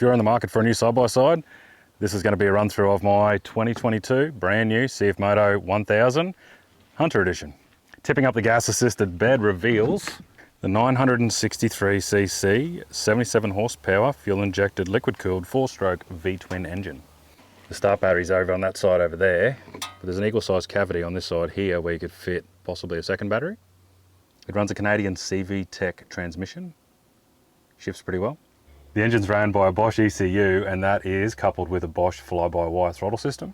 if you're in the market for a new side-by-side, this is going to be a run through of my 2022 brand new CF Moto 1000 Hunter Edition. Tipping up the gas assisted bed reveals the 963cc 77 horsepower fuel injected liquid cooled 4-stroke V-twin engine. The start battery's over on that side over there, but there's an equal sized cavity on this side here where you could fit possibly a second battery. It runs a Canadian Cvt Transmission, shifts pretty well. The engine's ran by a Bosch ECU, and that is coupled with a Bosch fly-by-wire throttle system.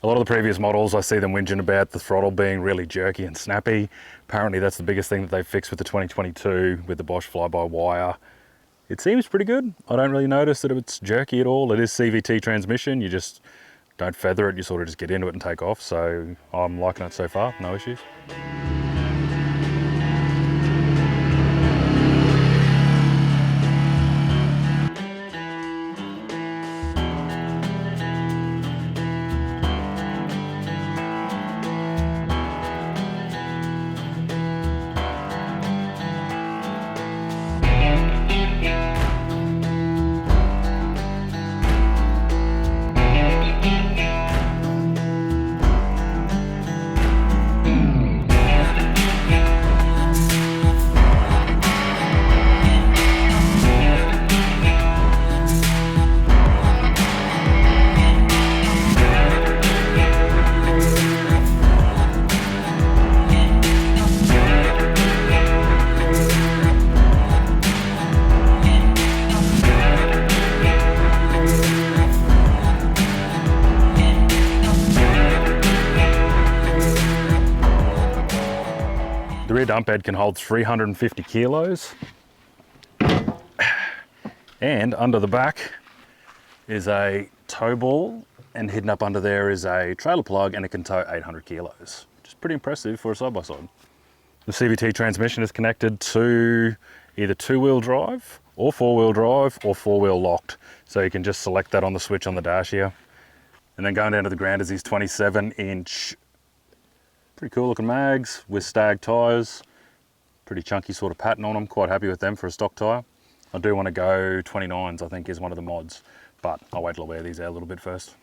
A lot of the previous models, I see them whinging about the throttle being really jerky and snappy. Apparently that's the biggest thing that they've fixed with the 2022 with the Bosch fly-by-wire. It seems pretty good. I don't really notice that it's jerky at all. It is Cvt transmission. You just don't feather it. You sort of just get into it and take off. So I'm liking it so far. No issues. The rear dump bed can hold 350 kilos. And under the back is a tow ball, and hidden up under there is a trailer plug, and it can tow 800 kilos, which is pretty impressive for a side-by-side. The Cvt transmission is connected to either 2-wheel drive or 4-wheel drive or 4-wheel locked. So you can just select that on the switch on the dash here. And then going down to the ground is these 27-inch pretty cool looking mags with stag tyres. Pretty chunky sort of pattern on them. Quite happy with them for a stock tyre. I do want to go 29s, I think is one of the mods, but I'll wait till I wear these out a little bit first.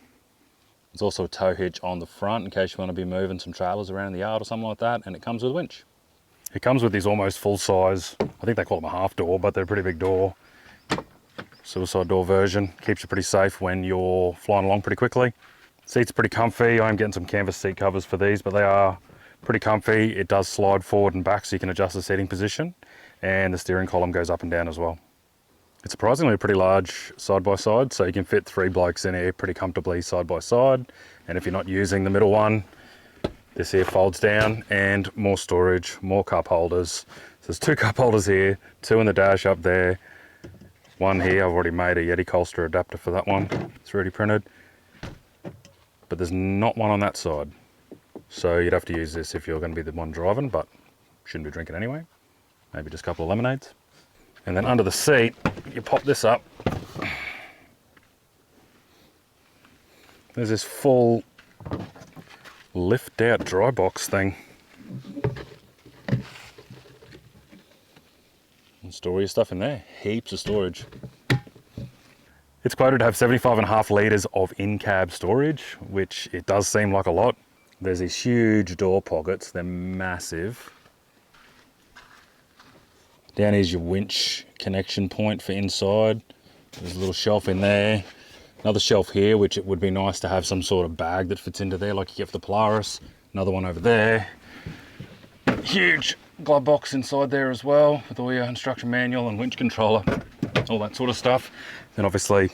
There's also a tow hitch on the front in case you want to be moving some trailers around the yard or something like that, and it comes with a winch. It comes with these almost full size, I think they call them a half door, but they're a pretty big door. Suicide door version. Keeps you pretty safe when you're flying along pretty quickly. Seats pretty comfy. I'm getting some canvas seat covers for these, but they are pretty comfy. It does slide forward and back so you can adjust the seating position, and the steering column goes up and down as well. It's surprisingly a pretty large side-by-side, so you can fit 3 blokes in here pretty comfortably side-by-side. And if you're not using the middle one, this here folds down, and more storage, more cup holders. So there's 2 cup holders here, 2 in the dash up there, 1 here. I've already made a Yeti Colster adapter for that one. It's already printed. But there's not one on that side. So you'd have to use this if you're going to be the one driving, but shouldn't be drinking anyway. Maybe just a couple of lemonades. And then under the seat, you pop this up. There's this full lift out dry box thing. And store your stuff in there. Heaps of storage. It's quoted to have 75.5 litres of in-cab storage, which it does seem like a lot. There's these huge door pockets, they're massive. Down here's your winch connection point for inside. There's a little shelf in there. Another shelf here, which it would be nice to have some sort of bag that fits into there like you get for the Polaris. Another one over there. Huge glove box inside there as well, with all your instruction manual and winch controller, all that sort of stuff. Then obviously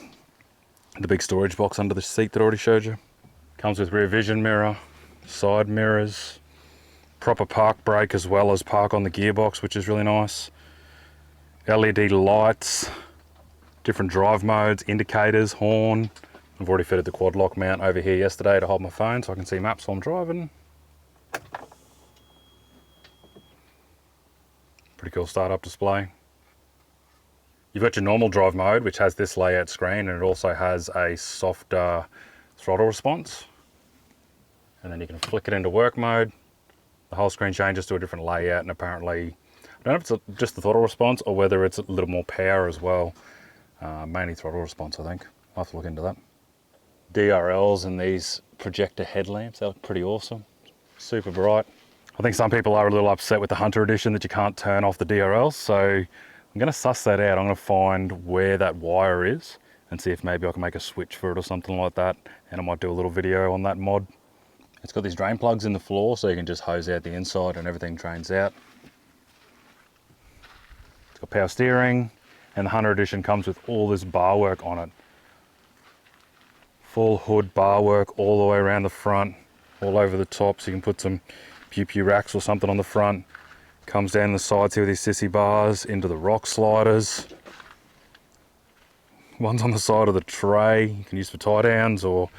the big storage box under the seat that I already showed you. Comes with rear vision mirror, side mirrors, proper park brake as well as park on the gearbox, which is really nice. LED lights, different drive modes, indicators, horn. I've already fitted the quad lock mount over here yesterday to hold my phone so I can see maps while I'm driving. Pretty cool startup display. You've got your normal drive mode, which has this layout screen, and it also has a softer throttle response. And then you can flick it into work mode. The whole screen changes to a different layout, and apparently, I don't know if it's just the throttle response or whether it's a little more power as well. Mainly throttle response, I think. I'll have to look into that. DRLs and these projector headlamps, they look pretty awesome. Super bright. I think some people are a little upset with the Hunter Edition that you can't turn off the DRLs, so I'm gonna suss that out. I'm gonna find where that wire is and see if maybe I can make a switch for it or something like that, and I might do a little video on that mod. It's got these drain plugs in the floor, so you can just hose out the inside and everything drains out. It's got power steering, and the Hunter Edition comes with all this bar work on it. Full hood bar work all the way around the front, all over the top, so you can put some pew racks or something on the front. Comes down the sides here with these sissy bars into the rock sliders. One's on the side of the tray, you can use for tie downs or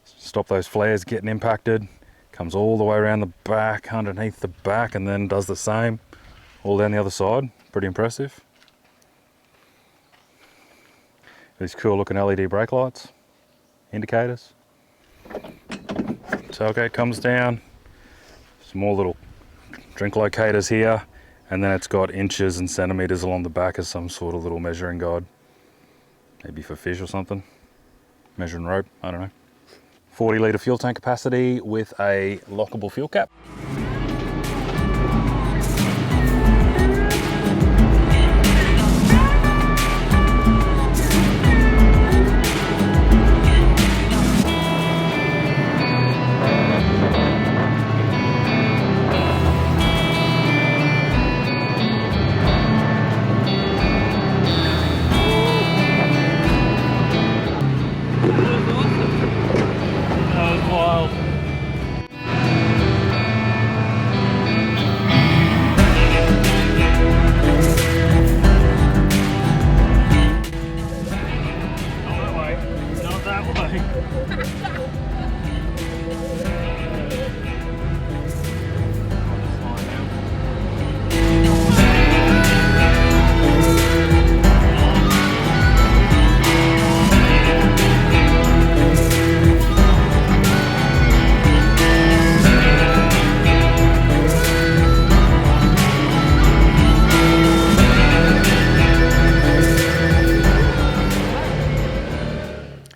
stop those flares getting impacted. Comes all the way around the back, underneath the back, and then does the same all down the other side. Pretty impressive. These cool looking LED brake lights, indicators. Tailgate comes down. Some more little drink locators here, and then it's got inches and centimeters along the back as some sort of little measuring guide. Maybe for fish or something. Measuring rope, I don't know. 40 litre fuel tank capacity with a lockable fuel cap.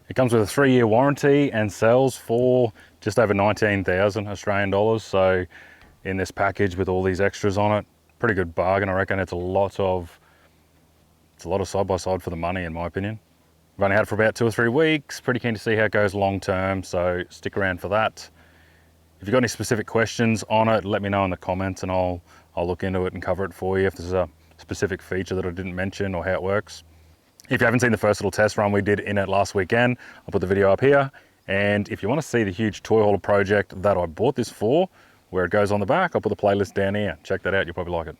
It comes with a 3-year warranty and sells for just over 19,000 Australian dollars. So in this package with all these extras on it, pretty good bargain. I reckon it's a lot of side by side for the money, in my opinion. I've only had it for about 2 or 3 weeks. Pretty keen to see how it goes long term, so stick around for that. If you've got any specific questions on it, let me know in the comments and I'll look into it and cover it for you if there's a specific feature that I didn't mention or how it works. If you haven't seen the first little test run we did in it last weekend, I'll put the video up here. And if you want to see the huge toy hauler project that I bought this for, where it goes on the back, I'll put the playlist down here. Check that out, you'll probably like it.